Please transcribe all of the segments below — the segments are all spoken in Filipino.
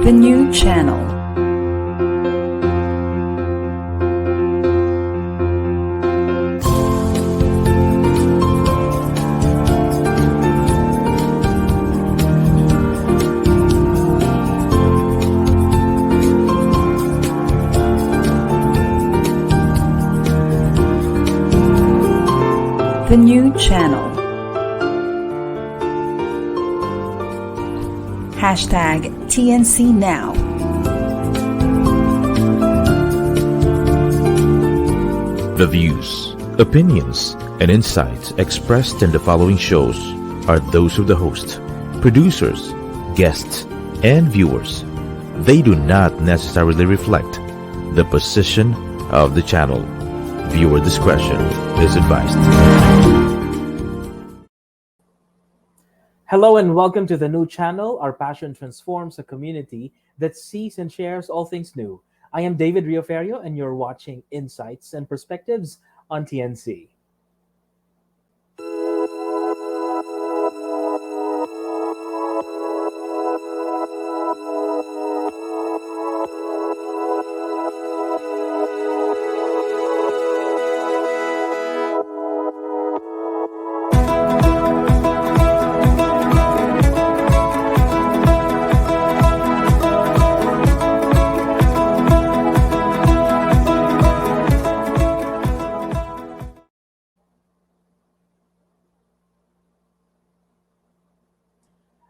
The new channel. The new channel. Hashtag TNCNow. The views, opinions, and insights expressed in the following shows are those of the host, producers, guests, and viewers. They do not necessarily reflect the position of the channel. Viewer discretion is advised. Hello and welcome to the new channel. Our passion transforms a community that sees and shares all things new. I am Deivid Rioferio and you're watching Insights and Perspectives on TNC.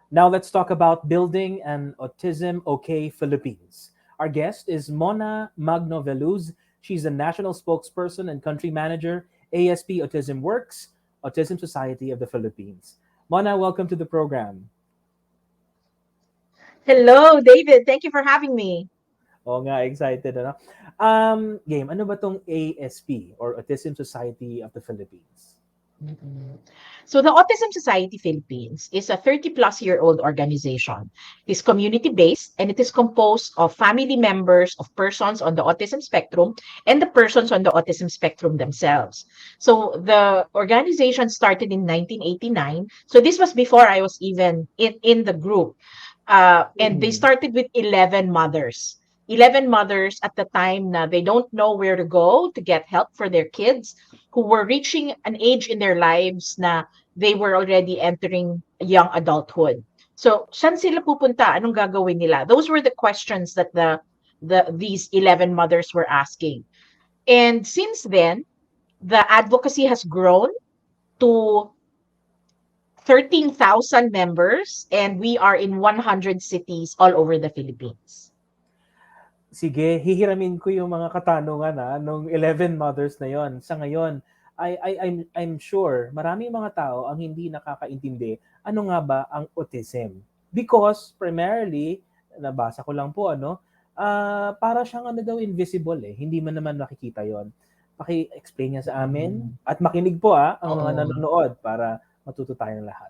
Now let's talk about building an Autism-OK Philippines. Our guest is Mona Magno-Veluz. She's the National Spokesperson and Country Manager, ASP Autism Works, Autism Society of the Philippines. Mona, welcome to the program. Hello, David. Thank you for having me. Oo nga, excited. Ano? Game, ano ba tong ASP or Autism Society of the Philippines? So the Autism Society Philippines is a 30-plus-year-old organization. It is community-based and it is composed of family members of persons on the autism spectrum and the persons on the autism spectrum themselves. So the organization started in 1989. So this was before I was even in the group. And they started with 11 mothers. 11 mothers at the time na they don't know where to go to get help for their kids who were reaching an age in their lives na they were already entering young adulthood. So, saan sila pupunta? Anong gagawin nila? Those were the questions that these 11 mothers were asking. And since then, the advocacy has grown to 13,000 members and we are in 100 cities all over the Philippines. Sige, hihiramin ko yung mga katanungan nung 11 mothers na yon. Sa ngayon, I'm sure maraming mga tao ang hindi nakakaintindi ano nga ba ang autism. Because primarily, nabasa ko lang po para siyang daw invisible hindi man naman makikita yon. Paki-explain niya sa amin at makinig po ang mga nanonood para matuto tayong lahat.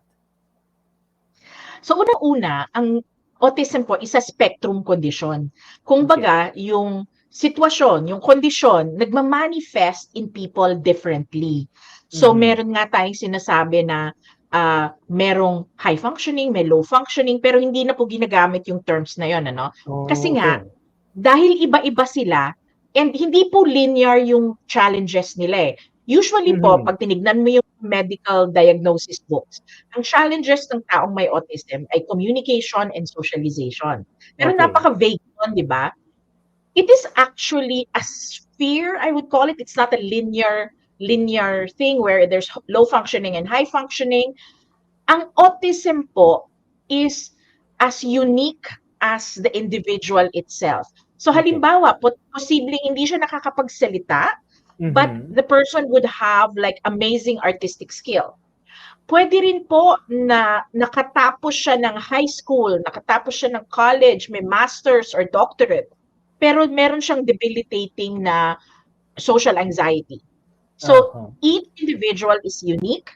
So unang-una, ang autism po is a spectrum condition. Kung baga, yung sitwasyon, yung kondisyon, nagmamanifest in people differently. So meron nga tayong sinasabi na merong high functioning, may low functioning, pero hindi na po ginagamit yung terms na yon, ano? Kasi nga, dahil iba-iba sila, and hindi po linear yung challenges nila Usually po, pag tinignan mo yung medical diagnosis books, ang challenges ng taong may autism ay communication and socialization. Pero napaka-vague nun, di ba? It is actually a sphere, I would call it. It's not a linear thing where there's low functioning and high functioning. Ang autism po is as unique as the individual itself. So halimbawa, posibleng hindi siya nakakapagsalita, but the person would have like amazing artistic skill. Pwede rin po na nakatapos siya ng high school, nakatapos siya ng college, may master's or doctorate, pero meron siyang debilitating na social anxiety. So each individual is unique.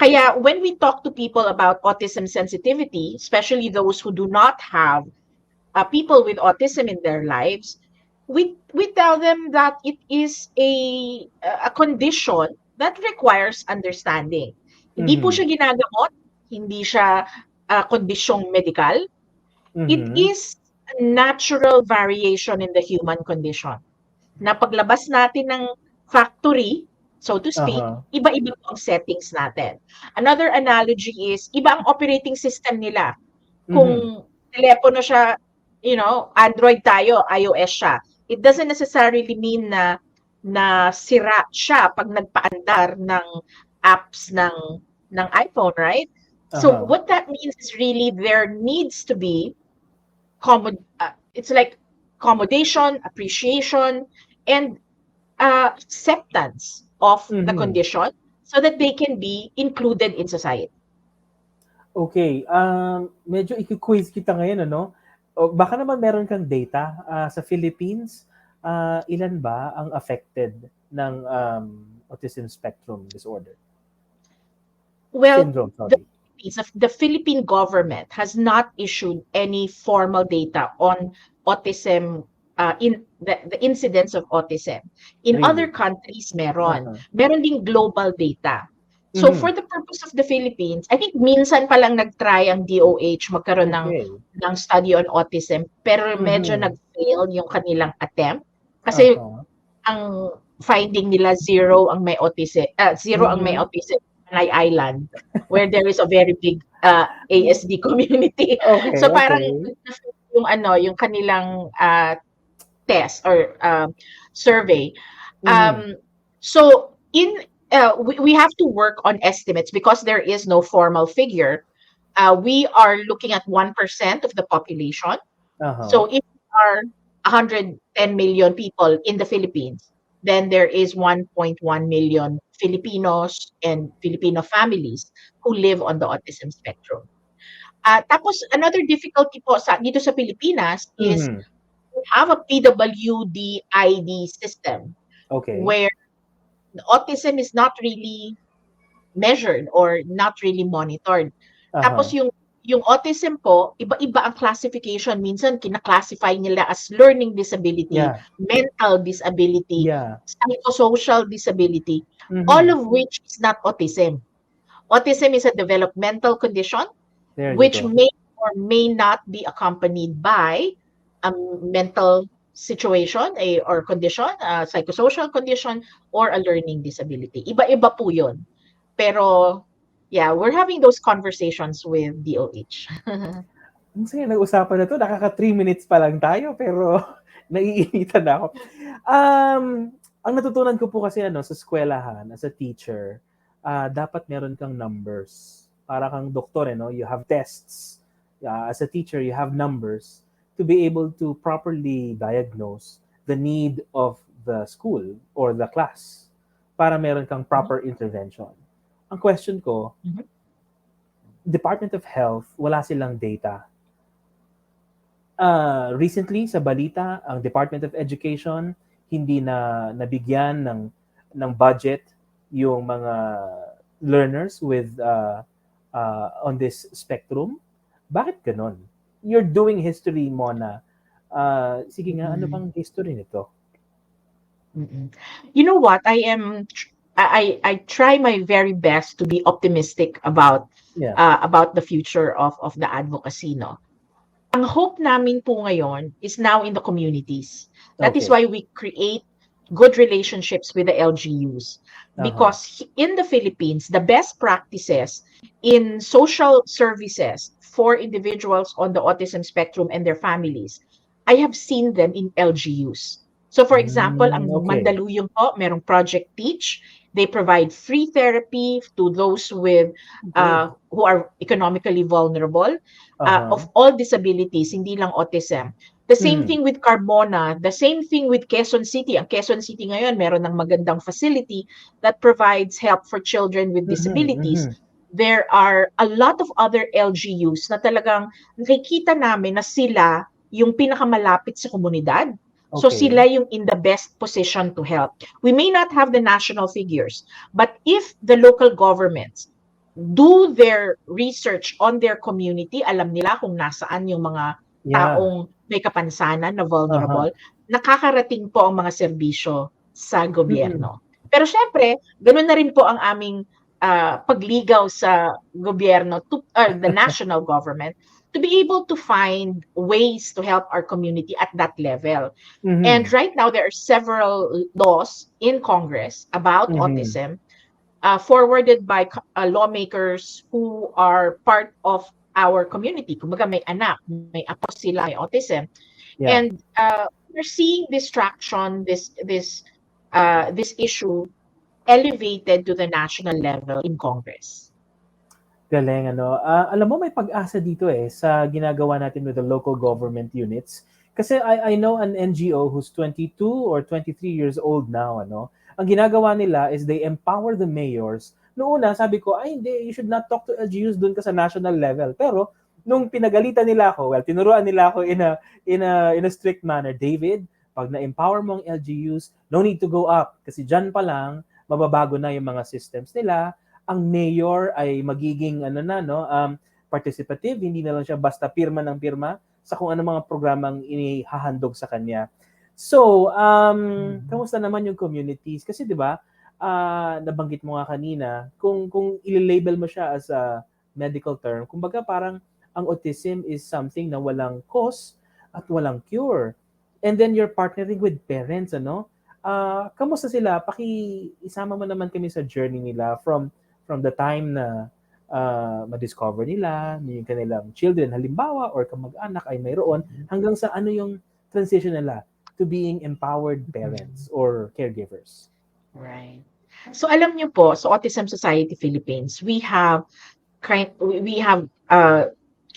Kaya when we talk to people about autism sensitivity, especially those who do not have people with autism in their lives, we tell them that it is a condition that requires understanding. Hindi po siya ginagamot, hindi siya kondisyong medical. It is natural variation in the human condition. Na paglabas natin ng factory, so to speak, Uh-huh. iba-iba po ang settings natin. Another analogy is, iba ang operating system nila. Mhm. Kung telepono siya, Android tayo, iOS siya. It doesn't necessarily mean na sira siya pag nagpaandar ng apps ng iPhone, right? So Uh-huh. what that means is really there needs to be it's like accommodation, appreciation, and acceptance of the Mhm. condition so that they can be included in society. Okay, medyo iki-quiz kita ngayon, ano? O baka naman meron kang data, sa Philippines, ilan ba ang affected ng, autism spectrum disorder? Well, Syndrome, the sorry. the Philippine government has not issued any formal data on autism, in the incidence of autism. In other Really? countries, meron. Uh-huh. Meron ding global data. So Mhm. for the purpose of the Philippines, I think minsan pa lang nag-try ang DOH magkaroon Okay. ng study on autism, pero medyo Mhm. nag-fail yung kanilang attempt. Kasi Uh-huh. ang finding nila zero ang may Mhm. autism sa Panay Island, where there is a very big ASD community. Okay, So parang okay. yung kanilang test or survey. Mhm. So we have to work on estimates because there is no formal figure. We are looking at 1% of the population. Uh-huh. So if there are 110 million people in the Philippines, then there is 1.1 million Filipinos and Filipino families who live on the autism spectrum. Tapos another difficulty po dito sa Pilipinas is Mhm. we have a PWD ID system Okay. where autism is not really measured or not really monitored. Tapos Uh-huh. yung autism po, iba-iba ang classification. Minsan kina-classify nila as learning disability, Yeah. mental disability, Yeah. psychosocial disability, all Mhm. of which is not autism. Autism is a developmental condition There you which go. may or may not be accompanied by a mental situation or condition, a psychosocial condition, or a learning disability. Iba-iba po yun. Pero, yeah, we're having those conversations with DOH. Ang saya ng usapan na 'to, nakaka 3 minutes pa lang tayo pero naiinitan na ako. Um, ang natutunan ko po kasi sa eskuwelahan as a teacher, dapat meron kang numbers. Para kang doktor, no? You have tests. As a teacher, you have numbers to be able to properly diagnose the need of the school or the class para meron kang proper intervention. Ang question ko, Mhm. Department of Health, wala silang data. Recently sa balita, ang Department of Education hindi na nabigyan ng budget yung mga learners with on this spectrum. Bakit ganon? You're doing history, Mona. Sige nga, ano Mm. bang history nito? Mm. You know what? I try my very best to be optimistic Yeah. about the future of the advocacy, no. Ang hope namin po ngayon is now in the communities. That is Okay. why we create good relationships with the LGUs. Uh-huh. Because in the Philippines, the best practices in social services for individuals on the autism spectrum and their families, I have seen them in LGUs. So for example, ang Okay. Mandaluyong po, merong Project Teach. They provide free therapy to those Good. who are economically vulnerable. Uh-huh. Of all disabilities, hindi lang autism. The same Mhm. thing with Carmona, the same thing with Quezon City. Ang Quezon City ngayon, meron ng magandang facility that provides help for children with Mhm. disabilities. Mhm. There are a lot of other LGUs na talagang nakikita namin na sila yung pinakamalapit sa komunidad. So Okay. sila yung in the best position to help. We may not have the national figures, but if the local governments do their research on their community, alam nila kung nasaan yung mga Yeah. taong may kapansanan na Uh-huh. vulnerable, nakakarating po ang mga serbisyo sa Mm. gobyerno. Pero syempre, ganun na rin po ang aming pagligaw sa gobyerno or the national government to be able to find ways to help our community at that level. And right now, there are several laws in Congress about autism forwarded by lawmakers who are part of our community. Kumbaga may anak, may apo sila, may autism. Yeah. And we're seeing this traction, this issue elevated to the national level in Congress. Galing, ano. Alam mo, may pag-asa dito sa ginagawa natin with the local government units. Kasi I know an NGO who's 22 or 23 years old now, ano. Ang ginagawa nila is they empower the mayors. Noong una, sabi ko, ay hindi, you should not talk to LGUs dun ka sa national level. Pero, nung pinagalitan nila ako, tinuruan nila ako in a strict manner, David, pag na-empower mo ang LGUs, no need to go up. Kasi dyan pa lang, mababago na yung mga systems nila. Ang mayor ay magiging participative, hindi na lang siya basta pirma ng pirma sa kung ano mga programang inihahandog sa kanya. So, kamusta naman yung communities? Kasi 'di ba, nabanggit mo nga kanina, kung i-label mo siya as a medical term, kumbaga parang ang autism is something na walang cause at walang cure. And then you're partnering with parents, ano? Kamusta sila? Isama mo naman kami sa journey nila from the time na ma-discover nila yung kanilang children, halimbawa, or kamag-anak ay mayroon, hanggang sa ano yung transition nila to being empowered parents or caregivers. Right. So alam niyo po, sa Autism Society Philippines, we have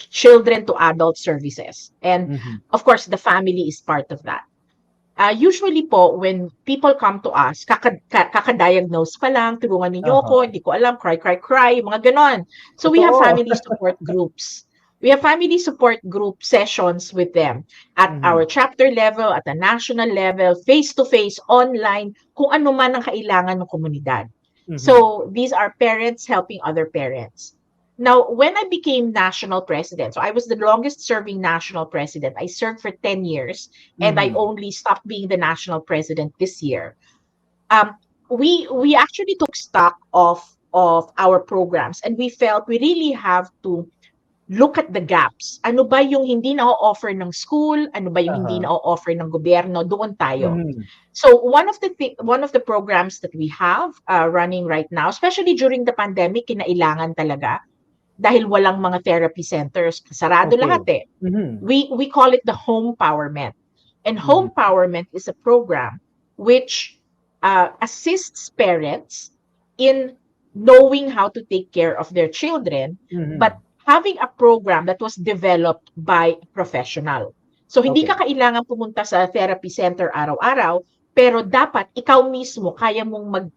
children to adult services. And of course, the family is part of that. Usually po, when people come to us, kakadiagnose pa lang, tulungan ninyo ako, hindi ko alam, cry, mga ganon. So we have family support groups. We have family support group sessions with them at our chapter level, at the national level, face-to-face, online, kung ano man ang kailangan ng komunidad. So these are parents helping other parents. Now, when I became national president, so I was the longest serving national president. I served for 10 years and I only stopped being the national president this year. We actually took stock of our programs and we felt we really have to look at the gaps. Ano ba yung hindi na-offer ng school? Ano ba yung hindi na-offer ng gobyerno? Doon tayo. So one of the programs that we have running right now, especially during the pandemic, kinailangan talaga dahil walang mga therapy centers, sarado lahat We call it the home empowerment. And home empowerment is a program which assists parents in knowing how to take care of their children, but having a program that was developed by a professional. So hindi ka kailangan pumunta sa therapy center araw-araw, pero dapat ikaw mismo kaya mong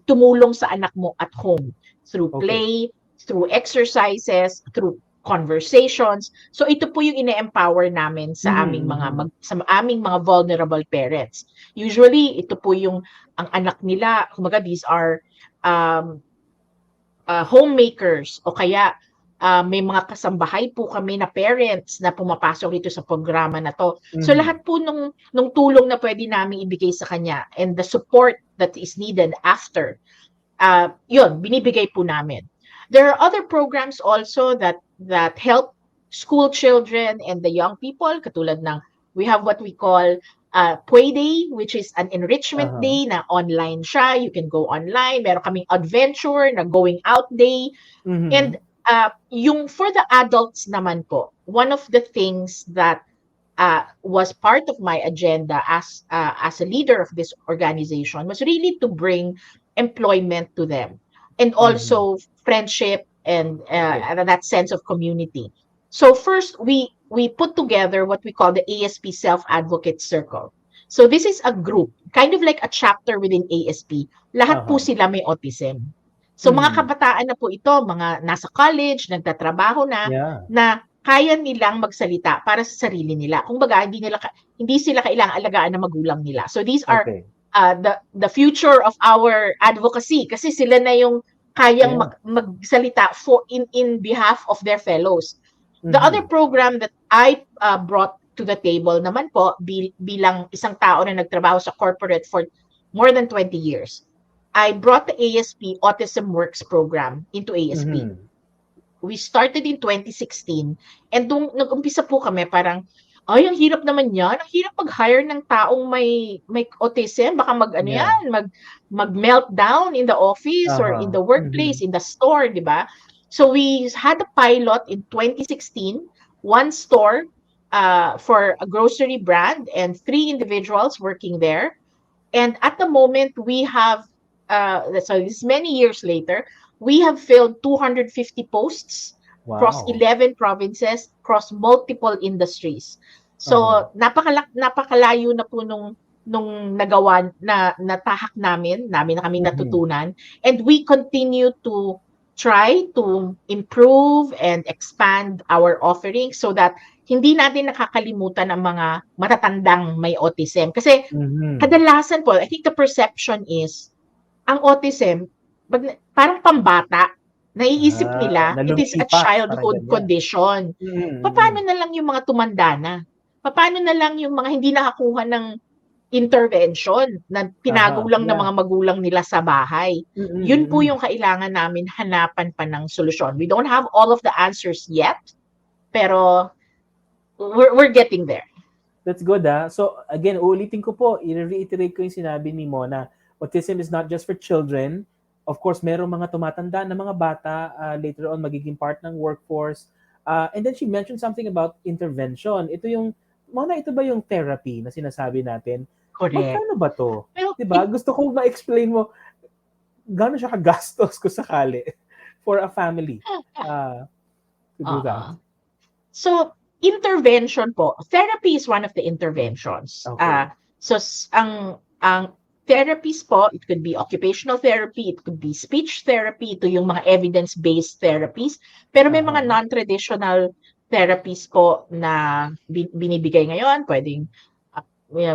tumulong sa anak mo at home through play, through exercises, through conversations. So ito po yung ine-empower namin sa aming mga vulnerable parents. Usually ito po yung ang anak nila, kumbaga these are homemakers o kaya may mga kasambahay po kami na parents na pumapasok dito sa programa na to. So lahat po nung tulong na pwede namin ibigay sa kanya and the support that is needed after, yun, binibigay po namin. There are other programs also that help school children and the young people, katulad ng, we have what we call Play Day, which is an enrichment day na online siya. You can go online. Meron kaming adventure na going out day. And yung for the adults naman po, one of the things that was part of my agenda as a leader of this organization was really to bring employment to them and also friendship and that sense of community. So first, we put together what we call the ASP Self-Advocate Circle. So this is a group, kind of like a chapter within ASP. Lahat po sila may autism. So mga kabataan na po ito, mga nasa college, nagtatrabaho na kaya nilang magsalita para sa sarili nila. Kung baga, hindi sila kailangang alagaan ng magulang nila. So these are the future of our advocacy kasi sila na yung kayang magsalita in behalf of their fellows. The other program that I brought to the table naman po bilang isang tao na nagtrabaho sa corporate for more than 20 years. I brought the ASP Autism Works program into ASP. Mhm. We started in 2016 and nung nag-umpisa po kami parang, ay, ang hirap naman yan. Ang hirap mag-hire ng taong may autism. Baka Yeah. mag-meltdown in the office or in the workplace, in the store, di ba? So we had a pilot in 2016, one store for a grocery brand and 3 individuals working there. And at the moment, we have, so this many years later, we have filled 250 posts across Wow. 11 provinces, across multiple industries. So, napakalayo na po nung nagawa na natahak namin na kaming natutunan. And we continue to try to improve and expand our offerings so that hindi natin nakakalimutan ang mga matatandang may autism. Kasi kadalasan po, I think the perception is, ang autism, parang pambata, naiisip nila, it is a Nalumipat, childhood parang ganyan. condition. Paano na lang yung mga tumanda na? Paano na lang yung mga hindi nakakuha ng intervention na pinagaw lang ng mga magulang nila sa bahay? Yun po yung kailangan namin hanapan pa ng solusyon. We don't have all of the answers yet, pero we're getting there. That's good, ah. So, again, uulitin ko po, i-reiterate ko yung sinabi ni Mona. Autism is not just for children. Of course, merong mga tumatanda na mga bata later on magiging part ng workforce. And then she mentioned something about intervention. Ito yung, Mona, ito ba yung therapy na sinasabi natin? Correct. Magkano ba to? Well, diba? Gusto ko ma-explain mo, gano'n siya kagastos kung sakali for a family to do that. So, intervention po. Therapy is one of the interventions. Okay. So, ang therapies po, it could be occupational therapy, it could be speech therapy, ito yung mga evidence-based therapies. Pero may mga non-traditional therapies po na binibigay ngayon. Pwedeng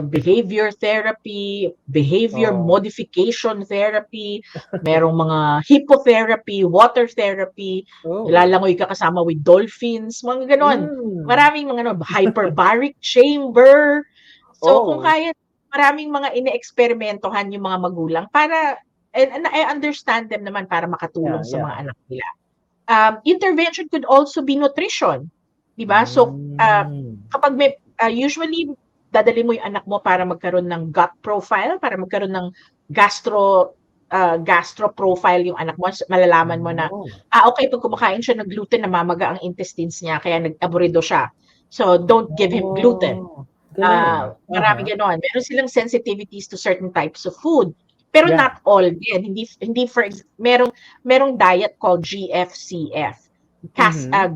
behavior therapy, behavior modification therapy, merong mga hippotherapy, water therapy, lalangoy ka kasama with dolphins, mga ganon. Maraming mga hyperbaric chamber. So kung kaya, maraming mga ine-eksperimentohan yung mga magulang para, and I understand them naman para makatulong sa mga anak nila. Intervention could also be nutrition. Diba? So kapag may, usually, dadali mo yung anak mo para magkaroon ng gut profile, para magkaroon ng gastro profile yung anak mo, malalaman mo na, okay, pag kumakain siya ng gluten, namamaga ang intestines niya, kaya nag-aburido siya. So, don't give him gluten. Marami ganon. Meron silang sensitivities to certain types of food. Pero not all din. Hindi merong diet called GFCF.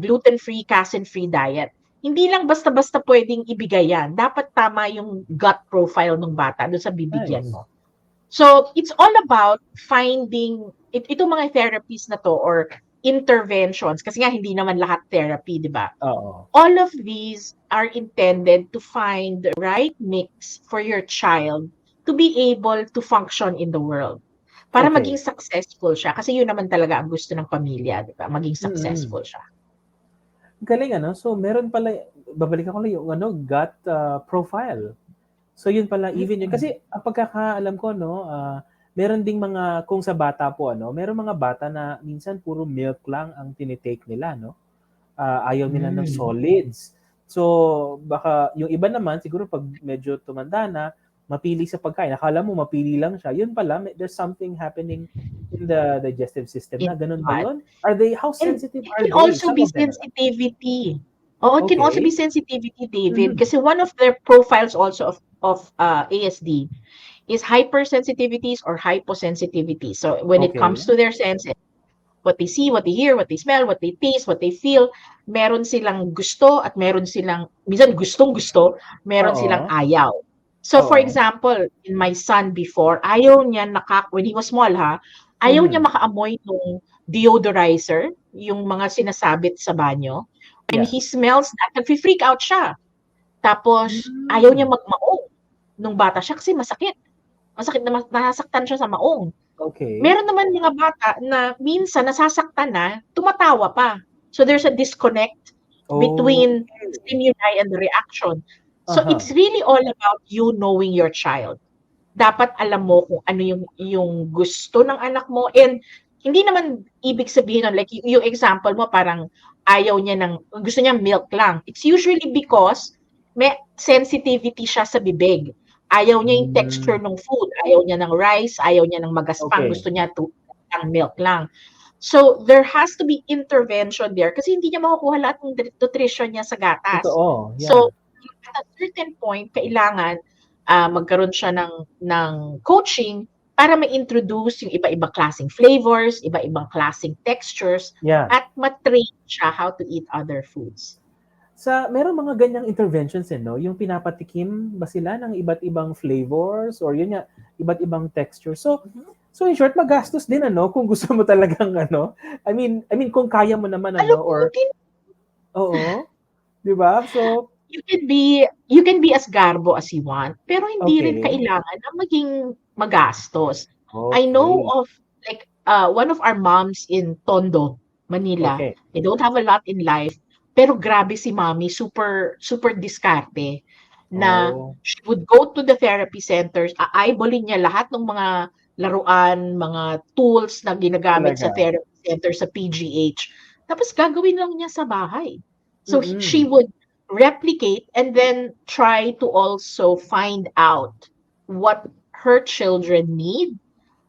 Gluten-free, casein-free diet. Hindi lang basta-basta pwedeng ibigay yan. Dapat tama yung gut profile ng bata doon sa bibigyan mo. So, it's all about finding, itong mga therapies na to or interventions, kasi nga hindi naman lahat therapy, di ba? All of these are intended to find the right mix for your child to be able to function in the world. Para maging successful siya. Kasi yun naman talaga ang gusto ng pamilya, di ba? Maging successful siya. Galing, ano? So, meron pala, babalikan ko lang yung gut profile. So, yun pala, even yun. Kasi, ang pagkakaalam ko, no, meron ding mga, kung sa bata po, meron mga bata na minsan puro milk lang ang tinitake nila, no? Ayaw nila ng solids. So, baka, yung iba naman, siguro pag medyo tumanda na, mapili sa pagkain. Akala mo mapili lang siya. Yun pala, there's something happening in the digestive system na ganun ba yun? How sensitive are they? It can also be sensitivity. It can also be sensitivity, David. Kasi one of their profiles also of ASD is hypersensitivities or hyposensitivity. So when it comes to their senses, what they see, what they hear, what they smell, what they taste, what they feel, meron silang gusto at meron silang, minsan gustong-gusto, meron silang ayaw. So, for example, in my son before, ayaw niya when he was small, ayaw niya makaamoy ng deodorizer, yung mga sinasabit sa banyo. When he smells that, nag-freak out siya. Tapos, ayaw niya magmaong nung bata siya kasi masakit. Masakit na nasaktan siya sa maong. Meron naman mga bata na minsan nasasaktan na, tumatawa pa. So, there's a disconnect between stimuli and the reaction. So it's really all about you knowing your child. dapat alam mo kung ano yung gusto ng anak mo. And hindi naman ibig sabihin nun, like yung example mo, parang gusto niya milk lang. It's usually because may sensitivity siya sa bibig. Ayaw niya yung texture ng food. Ayaw niya ng rice. Ayaw niya ng magaspang. Okay. Gusto niya ng milk lang. So, there has to be intervention there kasi hindi niya makukuha lahat ng nutrition niya sa gatas. Totoo, yeah. So, at a certain point, kailangan magkaroon siya ng coaching para ma-introduce yung iba-ibang klaseng flavors, iba-ibang klaseng textures, Yeah. at ma-train siya how to eat other foods. Merong mga ganyang interventions no? Yung pinapatikim ba sila ng iba't ibang flavors or yun nga, iba't ibang texture. So in short, magastos din kung gusto mo talagang I mean kung kaya mo naman or oo. 'Di ba? So you can be as garbo as you want, pero hindi rin Okay. kailangan na maging magastos. Okay. I know of like one of our moms in Tondo, Manila. Okay. They don't have a lot in life, pero grabe si mommy, super super diskarte na she would go to the therapy centers, eyeballing niya lahat ng mga laruan, mga tools na ginagamit sa Talaga. therapy center sa PGH. Tapos gagawin lang niya sa bahay. So she would replicate and then try to also find out what her children need.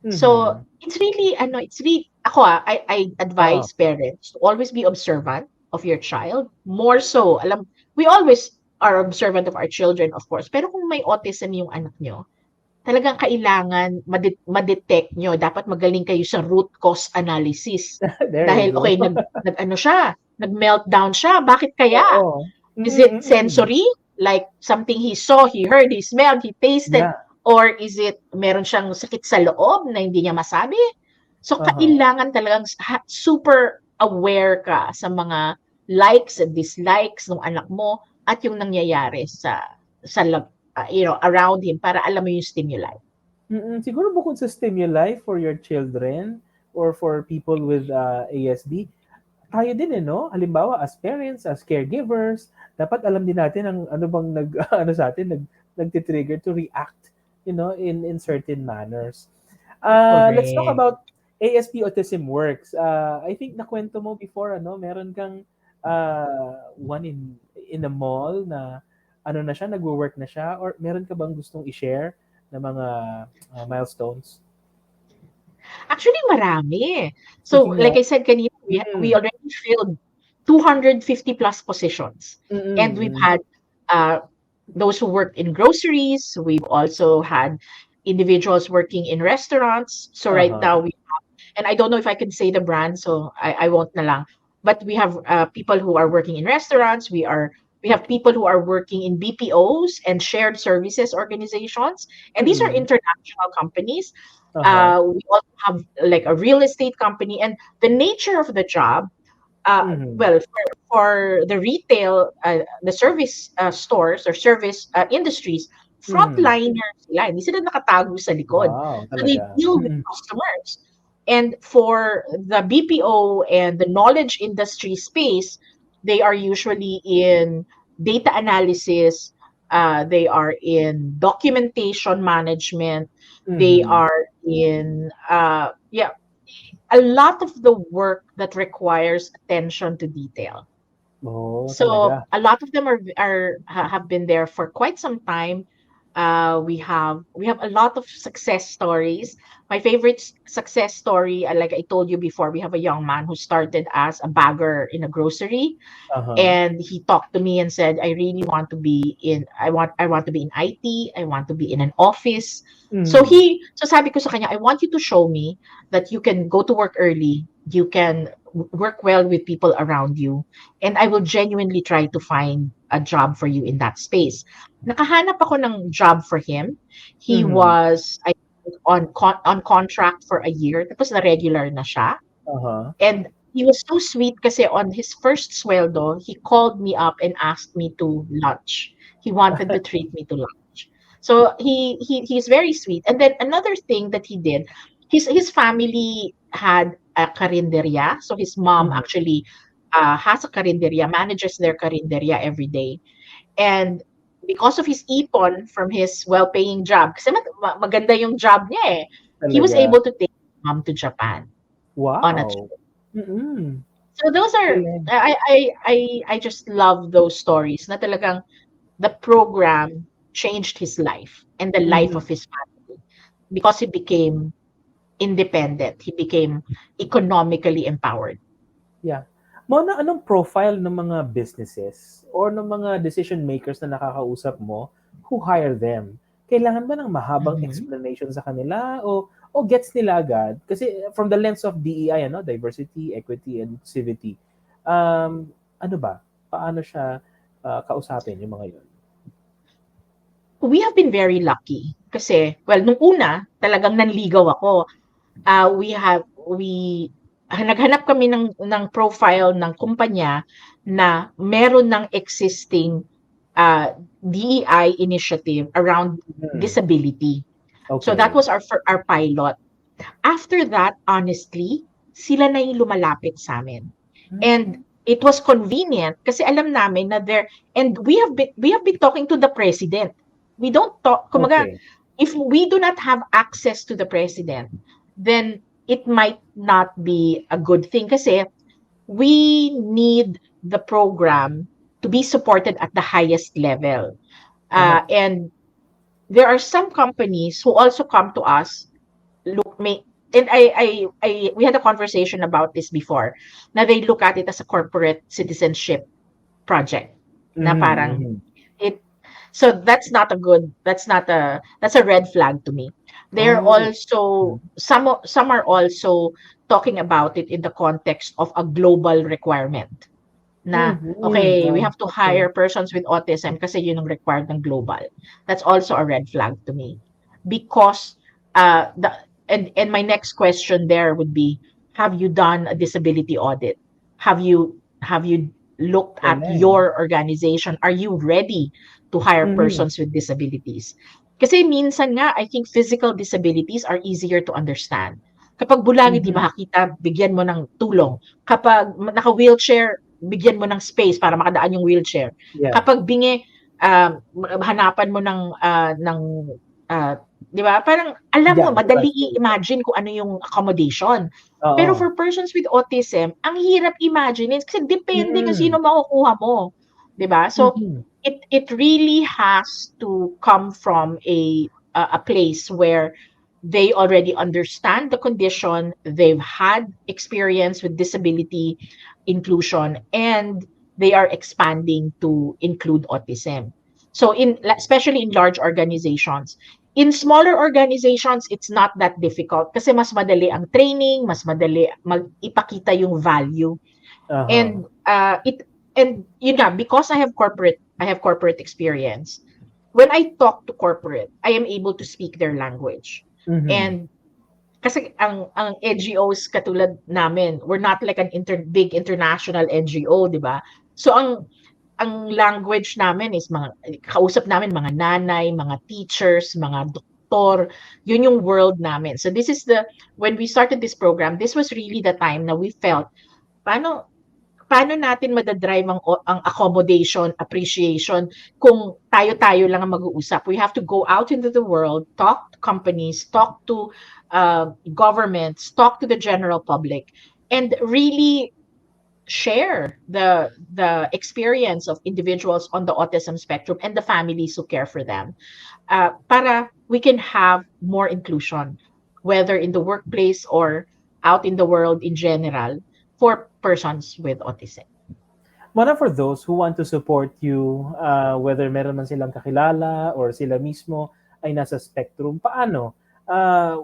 So it's really I advise parents to always be observant of your child. More so, we always are observant of our children, of course. Pero kung may autism yung anak nyo, talagang kailangan ma-detect nyo. Dapat magaling kayo sa root cause analysis. There Dahil, you go. okay, nag-meltdown siya. Bakit kaya? Is it sensory? Like something he saw, he heard, he smelled, he tasted? Yeah. Or is it meron siyang sakit sa loob na hindi niya masabi? So, kailangan talagang super aware ka sa mga likes and dislikes ng anak mo at yung nangyayari sa around him para alam mo yung stimuli. Siguro bukod sa stimuli for your children or for people with ASD, tayo din halimbawa as parents, as caregivers, dapat alam din natin ang ano bang sa atin nagti-trigger to react in certain manners. Let's talk about ASD Autism Works. I think nakwento mo before meron kang one in a mall na na siya, nagwo-work na siya, or meron ka bang gustong i-share na mga milestones? Actually, marami. So, like I said kanina, we already filled 250 plus positions. And we've had those who work in groceries. We've also had individuals working in restaurants. So right now we have, and I don't know if I can say the brand, so I won't na lang. But we have people who are working in restaurants. We have people who are working in BPOs and shared services organizations. And these are international companies. We also have like a real estate company. And the nature of the job, well, for the retail, the service stores or service industries, frontliners sila. Hindi sila nakatago sa likod. Wow, So they deal with customers. And for the BPO and the knowledge industry space, they are usually in data analysis, they are in documentation management, they are in a lot of the work that requires attention to detail. So talaga. a lot of them have been there for quite some time. We have a lot of success stories. My favorite success story, like I told you before, we have a young man who started as a bagger in a grocery, and he talked to me and said, I really want to be I want to be in IT, I want to be in an office. So sabi ko sa kanya, I want you to show me that you can go to work early, you can work well with people around you, and I will genuinely try to find a job for you in that space. Nakahanap ako ng job for him. He was on contract for a year, tapos na regular na siya. And he was so sweet kasi on his first sweldo, he called me up and asked me to lunch. He wanted to treat me to lunch. So he's very sweet. And then another thing that he did, his family had a karinderya. So his mom actually has a karinderya, manages their karinderya every day. And because of his ipon from his well-paying job, kasi maganda yung job niya eh, he was Talaga. able to take mom to Japan on a Wow. trip. Mm. So those are, Galing. I just love those stories na talagang the program changed his life and the life of Mhm. his family because he became independent. He became economically empowered. Yeah. Mona, anong profile ng mga businesses or ng mga decision makers na nakakausap mo who hire them? Kailangan ba ng mahabang Mhm. explanation sa kanila o gets nila agad? Kasi from the lens of DEI, ano, diversity, equity, and inclusivity, ano ba? Paano siya kausapin yung mga yun? We have been very lucky kasi, well, nung una, talagang nanligaw ako. We naghanap kami ng profile ng kumpanya na meron ng existing DEI initiative around Mhm. disability. So that Okay. was our pilot. After that, honestly, sila na yung lumalapit sa amin. And Hmm. it was convenient kasi alam namin na there, and we have been talking to the president. We don't talk, kumaga, Okay. if we do not have access to the president, then it might not be a good thing kasi we need the program to be supported at the highest level. Tama. And there are some companies who also come to us, look, may, and we had a conversation about this before, na they look at it as a corporate citizenship project, na Mhm, parang mhm. it, so that's a red flag to me. They're Oh. also, Mhm. some are also talking about it in the context of a global requirement, na Mhm. okay, we Oh, have to okay. hire persons with autism kasi yun ang required ng global. That's also a red flag to me. Because the and my next question there would be, have you done a disability audit? Have you looked at Galing. your organization? Are you ready to hire Mhm. persons with disabilities? Kasi minsan nga, I think physical disabilities are easier to understand. Kapag bulagi, di Mhm. makakita, bigyan mo ng tulong. Kapag naka-wheelchair, bigyan mo ng space para makadaan yung wheelchair. Yeah. Kapag bingi, hanapan mo ng, 'di ba? Parang alam mo, Yeah, different madali skills. i-imagine kung ano yung accommodation. Pero Oo. for persons with autism, ang hirap imagine kasi depende kung Mm. sino makukuha mo, 'di ba? So Mhm. it really has to come from a place where they already understand the condition, they've had experience with disability inclusion, and they are expanding to include autism. So especially in large organizations. In smaller organizations, it's not that difficult kasi mas madali ang training, mas madali ipakita yung value. Uh-huh. And yun nga, because I have corporate experience. When I talk to corporate, I am able to speak their language. Mhm. And kasi ang NGOs katulad namin, we're not like big international NGO, 'di ba? So ang language namin is kausap namin mga nanay, mga teachers, mga doktor, yun yung world namin. So when we started this program, this was really the time na we felt, paano paano natin madadrive ang accommodation, appreciation kung tayo-tayo lang ang mag-uusap. We have to go out into the world, talk to companies, talk to governments, talk to the general public, and really share the experience of individuals on the autism spectrum and the families who care for them, para we can have more inclusion, whether in the workplace or out in the world in general, for persons with autism. Mona, for those who want to support you, whether meron man silang kakilala or sila mismo ay nasa spectrum, paano?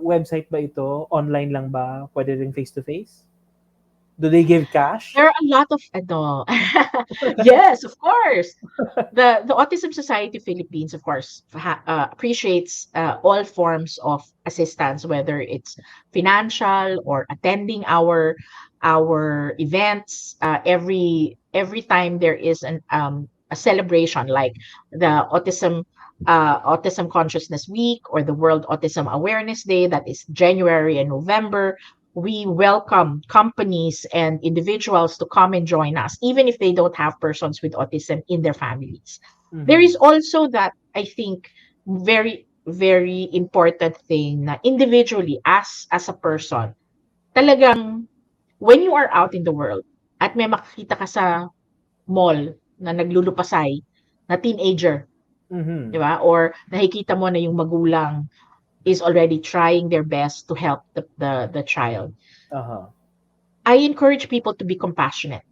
Website ba ito? Online lang ba? Pwede rin face-to-face? Do they give cash? There are a lot of yes, of course. The Autism Society Philippines, of course, appreciates all forms of assistance, whether it's financial or attending our events. Every time there is a celebration like the Autism Consciousness Week or the World Autism Awareness Day, that is January and November. we welcome companies and individuals to come and join us, even if they don't have persons with autism in their families. There is also that, I think, very, very important thing na individually, as a person, talagang when you are out in the world at may makikita ka sa mall na naglulupasay na teenager, di ba? Or nakikita mo na yung magulang is already trying their best to help the child. I encourage people to be compassionate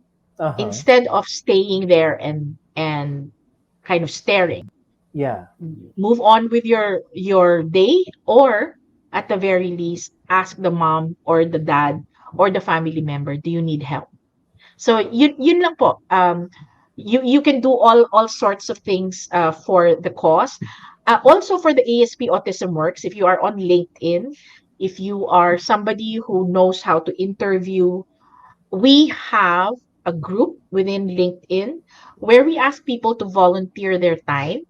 instead of staying there and kind of staring. Yeah. Move on with your day, or at the very least ask the mom or the dad or the family member, do you need help? So yun lang po. You can do all sorts of things for the cause. Also for the ASP Autism Works, if you are on LinkedIn, if you are somebody who knows how to interview, we have a group within LinkedIn where we ask people to volunteer their time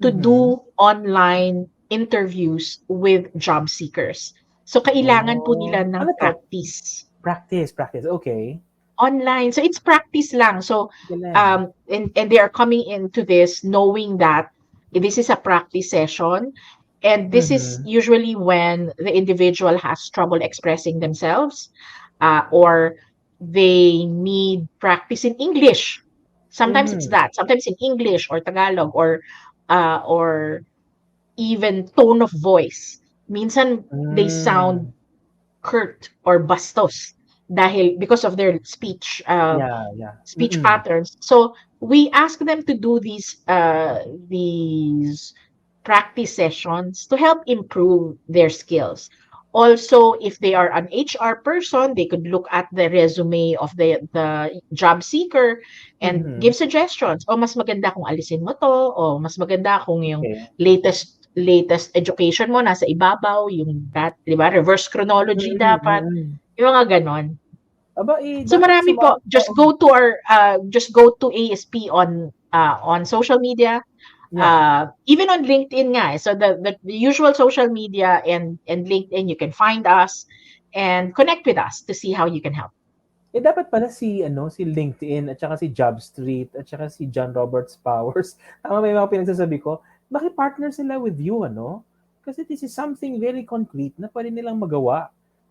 to do online interviews with job seekers. So kailangan po nila ng Ano to? practice. Practice. Okay. Online. So it's practice lang. So Galing. and they are coming into this knowing that this is a practice session, and this is usually when the individual has trouble expressing themselves, or they need practice in English. Sometimes it's that. Sometimes in English or Tagalog or even tone of voice. Minsan they sound curt or bastos because of their speech Yeah. speech patterns. So we ask them to do these practice sessions to help improve their skills. Also, if they are an HR person, they could look at the resume of the job seeker and give suggestions. O mas maganda kung alisin mo to, o mas maganda kung yung latest education mo nasa ibabaw, yung that, di ba? Reverse chronology dapat. Yung mga ganon. So marami po. Just go to ASP on social media. Even on LinkedIn nga. So the usual social media and LinkedIn, you can find us and connect with us to see how you can help. Dapat pala si LinkedIn at saka si Jobstreet at saka si John Roberts Powers. Tama, may mga pinagsasabi ko. Maki-partner sila with you, Kasi this is something very concrete na pwede nilang magawa,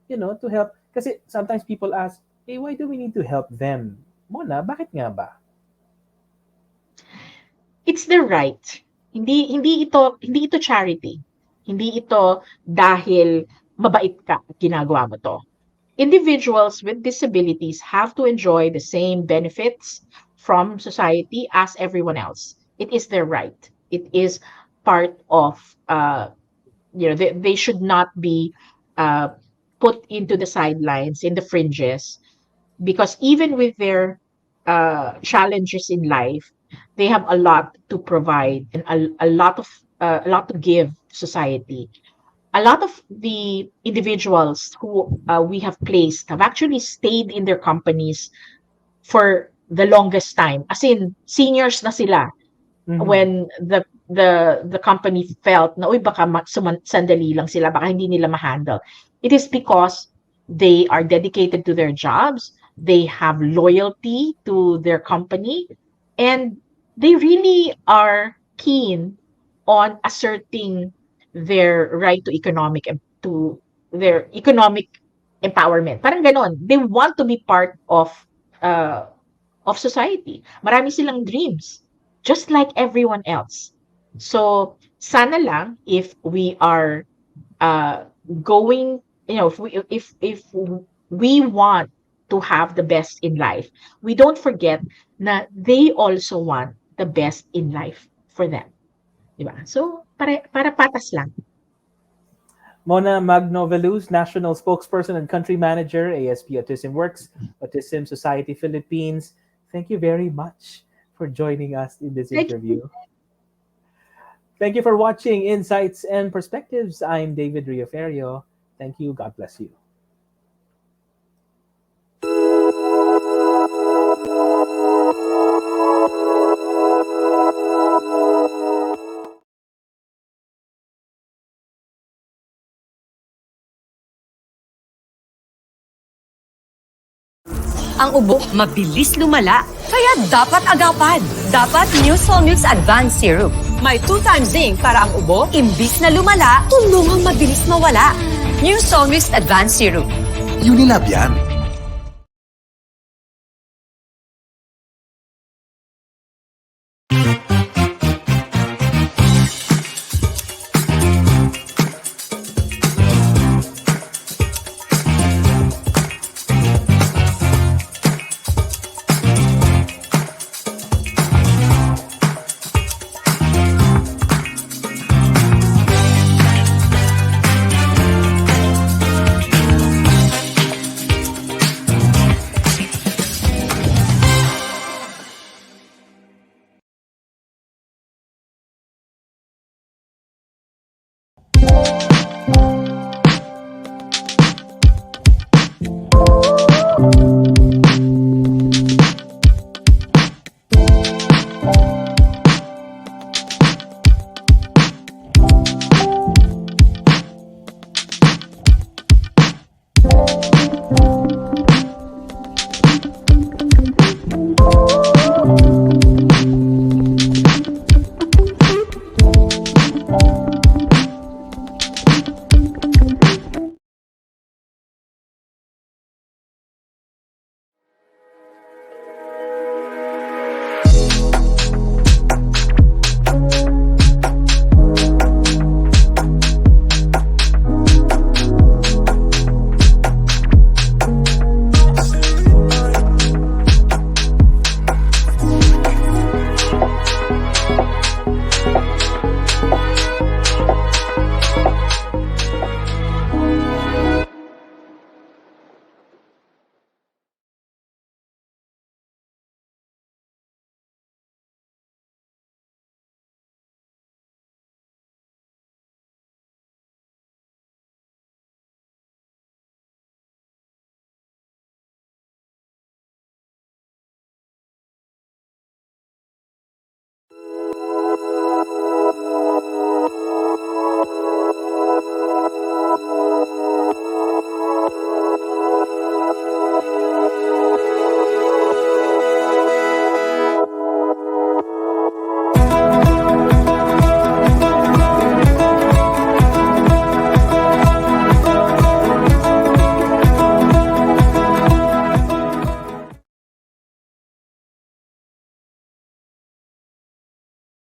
to help. Kasi sometimes people ask, hey, why do we need to help them? Mona, bakit nga ba? It's their right. Hindi ito charity. Hindi ito dahil mabait ka at ginagawa mo to. Individuals with disabilities have to enjoy the same benefits from society as everyone else. It is their right. It is part of they should not be put into the sidelines, in the fringes, because even with their challenges in life, they have a lot to provide and a lot to give society. A lot of the individuals who we have placed have actually stayed in their companies for the longest time. As in, seniors na sila when the company felt na, uy, baka sandali lang sila, baka hindi nila ma-handle. It is because they are dedicated to their jobs, they have loyalty to their company, and they really are keen on asserting their right to their economic empowerment. Parang ganon. They want to be part of society. Marami silang dreams, just like everyone else. So, sana lang if we are going, if we want to have the best in life, we don't forget na they also want the best in life for them. Diba? So, para patas lang. Mona Magno-Veluz, National Spokesperson and Country Manager, ASP Autism Works, Autism Society Philippines. Thank you very much for joining us in this interview. Thank you for watching Insights and Perspectives. I'm Deivid Rioferio. Thank you. God bless you. Ang ubo, mabilis lumala. Kaya dapat agapan. Dapat New Solmux Advanced Syrup. May 2 times zinc para ang ubo, imbis na lumala, tulungang mabilis mawala. New Solmux Advanced Syrup. Unilab yan.